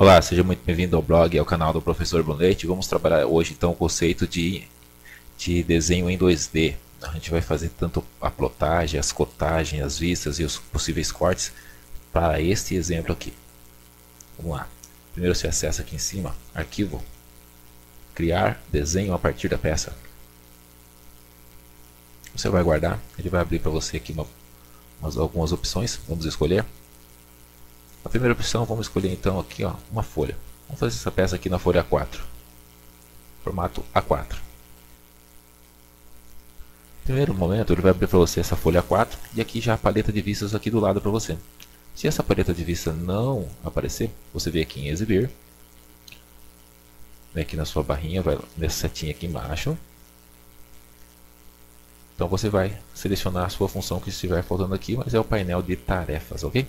Olá, seja muito bem-vindo ao blog, ao canal do Professor Brunete. Vamos trabalhar hoje então o conceito de desenho em 2D. A gente vai fazer tanto a plotagem, as cotagens, as vistas e os possíveis cortes para este exemplo aqui. Vamos lá. Primeiro você acessa aqui em cima, arquivo, criar desenho a partir da peça. Você vai guardar, ele vai abrir para você aqui algumas opções, vamos escolher. A primeira opção, vamos escolher então aqui ó, uma folha. Vamos fazer essa peça aqui na folha A4, formato A4. Primeiro momento, ele vai abrir para você essa folha A4 e aqui já a paleta de vistas aqui do lado para você. Se essa paleta de vista não aparecer, você vem aqui em exibir, vem aqui na sua barrinha, vai nessa setinha aqui embaixo. Então você vai selecionar a sua função que estiver faltando aqui, mas é o painel de tarefas, ok?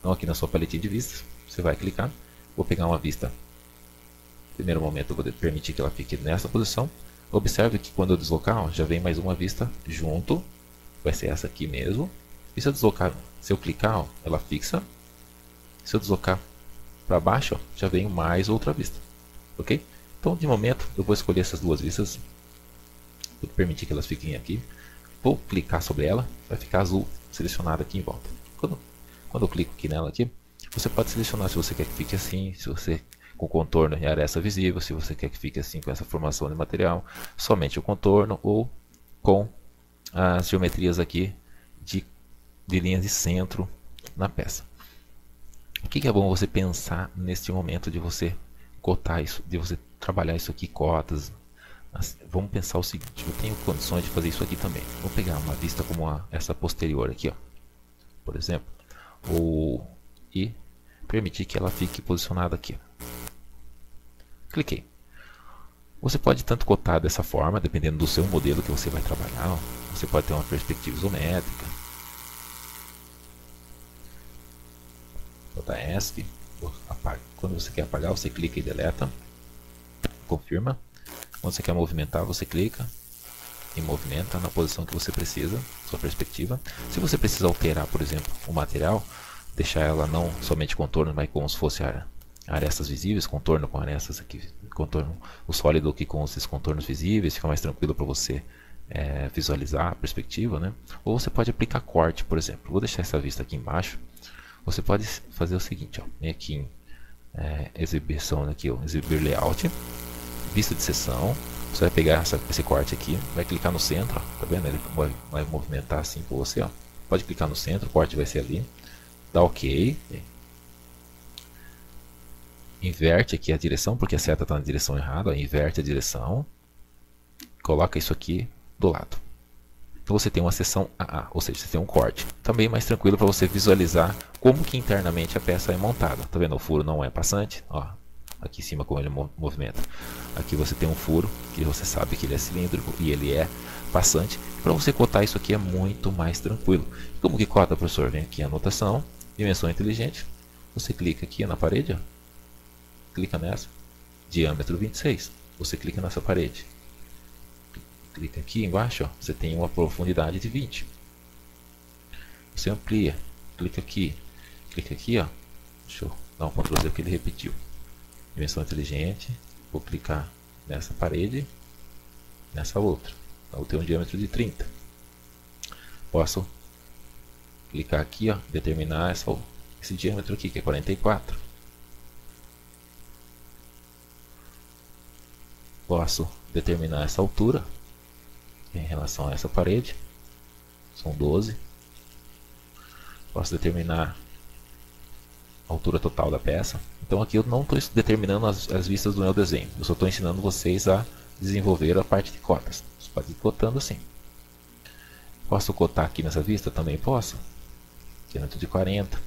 Então aqui na sua paletinha de vistas, você vai clicar, vou pegar uma vista. No primeiro momento eu vou permitir que ela fique nessa posição. Observe que quando eu deslocar, ó, já vem mais uma vista junto, vai ser essa aqui mesmo. E se eu deslocar, se eu clicar, ó, ela fixa. Se eu deslocar para baixo, ó, já vem mais outra vista, ok? Então de momento eu vou escolher essas duas vistas, vou permitir que elas fiquem aqui. Vou clicar sobre ela, vai ficar azul selecionada aqui em volta. Quando eu clico aqui nela aqui, você pode selecionar se você quer que fique assim, se você com contorno e aresta visível, se você quer que fique assim com essa formação de material, somente o contorno ou com as geometrias aqui de linhas de centro na peça. O que é bom você pensar neste momento de você cotar isso, de você trabalhar isso aqui, cotas. Vamos pensar o seguinte, eu tenho condições de fazer isso aqui também. Vou pegar uma vista como essa posterior aqui, ó, por exemplo, e permitir que ela fique posicionada aqui. Cliquei. Você pode tanto cotar dessa forma, dependendo do seu modelo que você vai trabalhar. Ó. Você pode ter uma perspectiva isométrica. Botar ESC. Quando você quer apagar, você clica e deleta. Confirma. Quando você quer movimentar, você clica e movimenta na posição que você precisa, sua perspectiva. Se você precisa alterar, por exemplo, o material, deixar ela não somente contorno, mas como se fosse arestas visíveis, contorno com arestas aqui, contorno, o sólido aqui com esses contornos visíveis, fica mais tranquilo para você visualizar a perspectiva, né? Ou você pode aplicar corte, por exemplo. Vou deixar essa vista aqui embaixo. Você pode fazer o seguinte, ó, vem aqui em exibição, aqui, ó, exibir layout, vista de seção. Você vai pegar esse corte aqui, vai clicar no centro, ó, tá vendo? Ele vai movimentar assim para você, ó. Pode clicar no centro, o corte vai ser ali. Dá OK. Inverte aqui a direção, porque a seta está na direção errada. Ó, inverte a direção. Coloca isso aqui do lado. Então você tem uma seção AA, ou seja, você tem um corte. Também mais tranquilo para você visualizar como que internamente a peça é montada. Tá vendo? O furo não é passante. Ó, aqui em cima como ele movimenta. Aqui você tem um furo, que você sabe que ele é cilíndrico e ele é passante. Para você cotar isso aqui é muito mais tranquilo. Como que cota, professor? Vem aqui a anotação, dimensão inteligente. Você clica aqui na parede, ó. Clica nessa, diâmetro 26. Você clica nessa parede. Clica aqui embaixo, ó, você tem uma profundidade de 20. Você amplia, clica aqui, ó. Deixa eu dar um Ctrl Z porque ele repetiu. Dimensão inteligente, vou clicar nessa parede, nessa outra. Então eu tenho um diâmetro de 30. Posso clicar aqui, ó, determinar esse diâmetro aqui, que é 44. Posso determinar essa altura em relação a essa parede, são 12. Posso determinar a altura total da peça. Então aqui eu não estou determinando as vistas do meu desenho, eu só estou ensinando vocês a desenvolver a parte de cotas. Você pode ir cotando assim. Posso cotar aqui nessa vista? Também posso. Diâmetro de 40.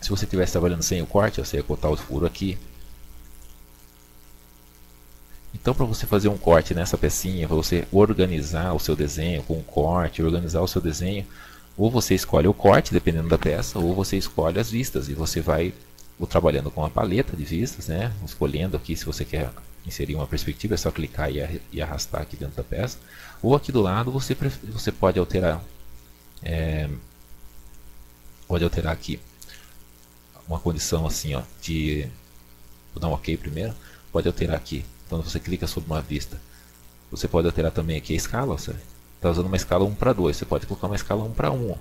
Se você estivesse trabalhando sem o corte, você ia cotar o furo aqui. Então, para você fazer um corte nessa pecinha, para você organizar o seu desenho com um corte, organizar o seu desenho, ou você escolhe o corte, dependendo da peça, ou você escolhe as vistas, e você vai trabalhando com a paleta de vistas, né? Escolhendo aqui se você quer inserir uma perspectiva, é só clicar e arrastar aqui dentro da peça. Ou aqui do lado você pode alterar aqui uma condição assim, ó, de... Vou dar um OK primeiro. Pode alterar aqui, quando você clica sobre uma vista. Você pode alterar também aqui a escala. Você está usando uma escala 1:2, você pode colocar uma escala 1:1.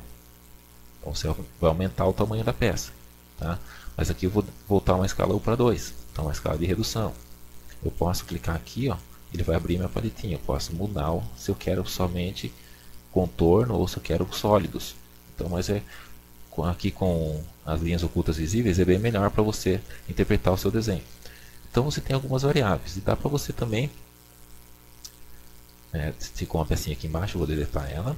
Então você vai aumentar o tamanho da peça. Tá? Mas aqui eu vou voltar uma escala 1:2, então uma escala de redução. Eu posso clicar aqui, ó, ele vai abrir minha paletinha. Eu posso mudar se eu quero somente contorno ou se eu quero sólidos. Então, mas aqui com as linhas ocultas visíveis é bem melhor para você interpretar o seu desenho. Então você tem algumas variáveis e dá para você também, ficou uma pecinha aqui embaixo, eu vou deletar ela.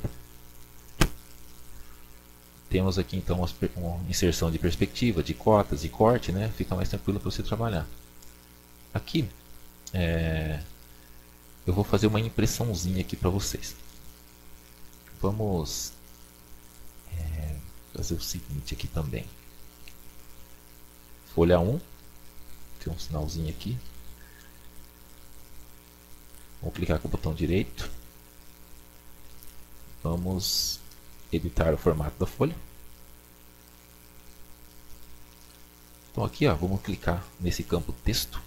Temos aqui então uma inserção de perspectiva, de cotas, de corte, né? Fica mais tranquilo para você trabalhar. Aqui eu vou fazer uma impressãozinha aqui para vocês. Vamos fazer o seguinte aqui também. Folha 1, tem um sinalzinho aqui. Vamos clicar com o botão direito. Vamos editar o formato da folha. Então aqui, ó, vamos clicar nesse campo texto.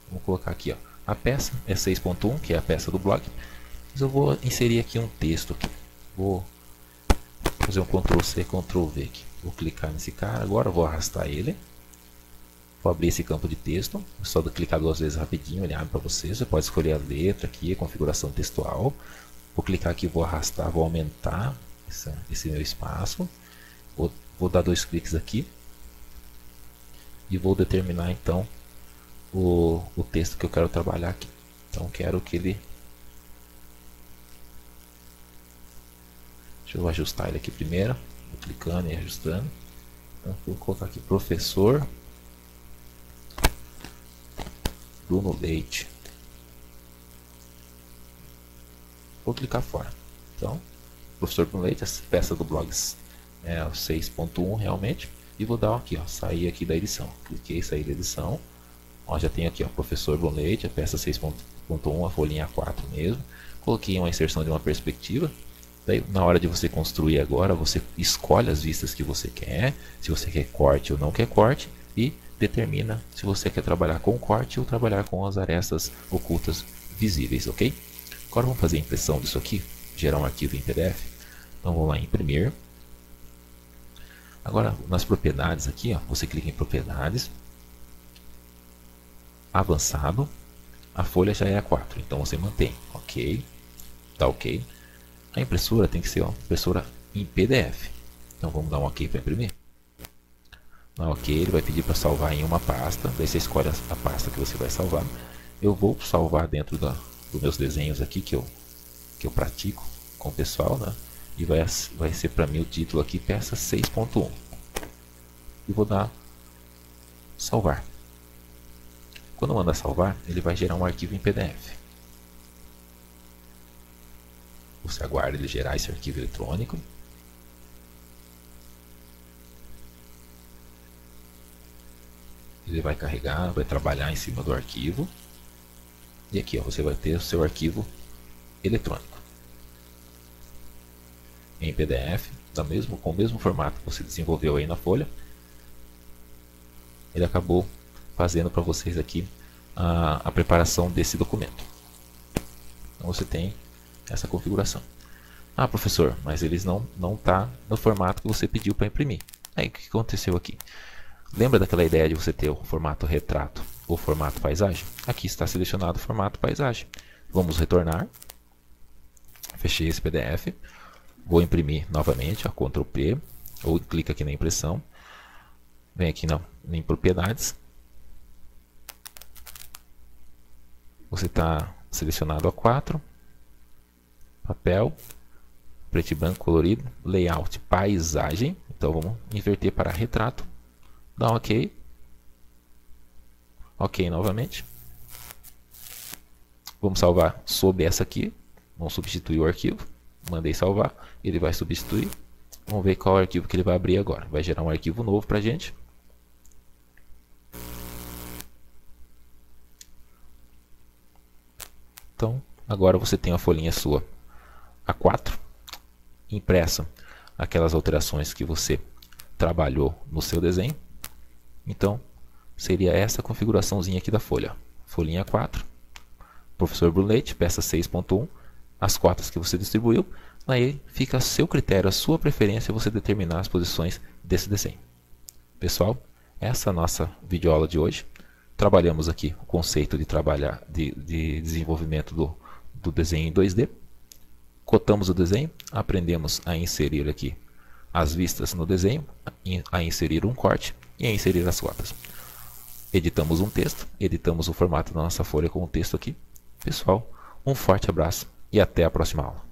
Vamos colocar aqui, ó, a peça é 6.1, que é a peça do blog. Mas eu vou inserir aqui um texto aqui. Vou fazer um Ctrl+C, Ctrl+V aqui. Vou clicar nesse cara, agora vou arrastar ele. Vou abrir esse campo de texto. É só clicar 2 vezes rapidinho, ele abre para você. Você pode escolher a letra aqui, a configuração textual. Vou clicar aqui, vou arrastar, vou aumentar esse meu espaço. Vou dar 2 cliques aqui. E vou determinar então o texto que eu quero trabalhar aqui. Então quero que ele... Deixa eu ajustar ele aqui primeiro. Vou clicando e ajustando. Então vou colocar aqui professor Bruno Leite. Vou clicar fora. Então, professor Bruno Leite, essa peça do blogs é o 6.1 realmente. E vou dar aqui, ó, sair aqui da edição. Cliquei, sair da edição. Ó, já tem aqui, ó, professor Bruno Leite, a peça 6.1, a folhinha 4 mesmo. Coloquei uma inserção de uma perspectiva. Daí, na hora de você construir agora, você escolhe as vistas que você quer. Se você quer corte ou não quer corte. E determina se você quer trabalhar com corte ou trabalhar com as arestas ocultas visíveis, ok? Agora vamos fazer a impressão disso aqui, gerar um arquivo em PDF. Então vamos lá em imprimir. Agora nas propriedades aqui, ó, você clica em propriedades, avançado, a folha já é a 4, então você mantém, ok, tá ok. A impressora tem que ser, ó, impressora em PDF, então vamos dar um ok para imprimir. Ok, ele vai pedir para salvar em uma pasta, daí você escolhe a pasta que você vai salvar. Eu vou salvar dentro dos meus desenhos aqui que eu pratico com o pessoal, né? E vai ser para mim o título aqui, peça 6.1. E vou dar salvar. Quando eu mandar salvar, ele vai gerar um arquivo em PDF. Você aguarda ele gerar esse arquivo eletrônico. Ele vai carregar, vai trabalhar em cima do arquivo. E aqui, ó, você vai ter o seu arquivo eletrônico em PDF, com o mesmo formato que você desenvolveu aí na folha. Ele acabou fazendo para vocês aqui a preparação desse documento. Então você tem essa configuração. Ah, professor, mas eles não tá no formato que você pediu para imprimir. Aí o que aconteceu aqui? Lembra daquela ideia de você ter o formato retrato ou formato paisagem? Aqui está selecionado o formato paisagem. Vamos retornar. Fechei esse PDF. Vou imprimir novamente, ó, Ctrl P, ou clica aqui na impressão. Vem aqui em propriedades. Você está selecionado A4. Papel. Preto e branco colorido. Layout paisagem. Então vamos inverter para retrato. Dá um ok. Ok novamente. Vamos salvar sobre essa aqui. Vamos substituir o arquivo. Mandei salvar. Ele vai substituir. Vamos ver qual arquivo que ele vai abrir agora. Vai gerar um arquivo novo para a gente. Então, agora você tem a folhinha sua A4. Impressa aquelas alterações que você trabalhou no seu desenho. Então, seria essa configuraçãozinha aqui da folha. Folhinha 4, professor Brulete, peça 6.1, as cotas que você distribuiu. Aí fica a seu critério, a sua preferência, você determinar as posições desse desenho. Pessoal, essa é a nossa videoaula de hoje. Trabalhamos aqui o conceito de desenvolvimento do desenho em 2D. Cotamos o desenho, aprendemos a inserir aqui as vistas no desenho, a inserir um corte e a inserir as cotas. Editamos um texto, editamos o formato da nossa folha com o texto aqui. Pessoal, um forte abraço e até a próxima aula.